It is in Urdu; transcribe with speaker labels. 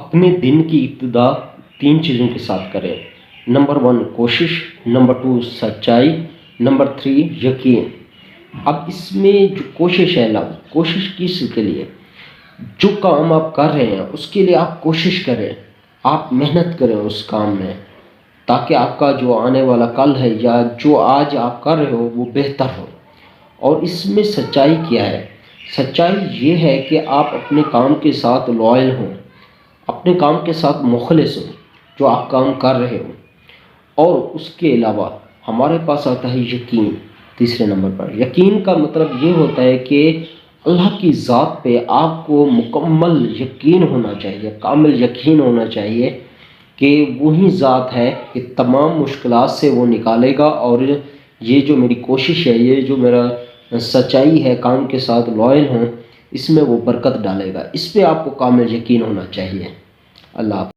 Speaker 1: اپنے دن کی ابتدا 3 چیزوں کے ساتھ کریں۔ نمبر 1 کوشش، نمبر 2 سچائی، نمبر 3 یقین۔ اب اس میں جو کوشش ہے نا، کوشش کس کے لیے؟ جو کام آپ کر رہے ہیں اس کے لیے آپ کوشش کریں، آپ محنت کریں اس کام میں، تاکہ آپ کا جو آنے والا کل ہے یا جو آج آپ کر رہے ہو وہ بہتر ہو۔ اور اس میں سچائی کیا ہے؟ سچائی یہ ہے کہ آپ اپنے کام کے ساتھ لائل ہوں، اپنے کام کے ساتھ مخلص ہوں جو آپ کام کر رہے ہو۔ اور اس کے علاوہ ہمارے پاس آتا ہے یقین، تیسرے نمبر پر۔ یقین کا مطلب یہ ہوتا ہے کہ اللہ کی ذات پہ آپ کو مکمل یقین ہونا چاہیے، کامل یقین ہونا چاہیے کہ وہی ذات ہے کہ تمام مشکلات سے وہ نکالے گا، اور یہ جو میری کوشش ہے، یہ جو میرا سچائی ہے، کام کے ساتھ لائل ہوں، اس میں وہ برکت ڈالے گا۔ اس پہ آپ کو کامل یقین ہونا چاہیے۔ اللہ حافظ۔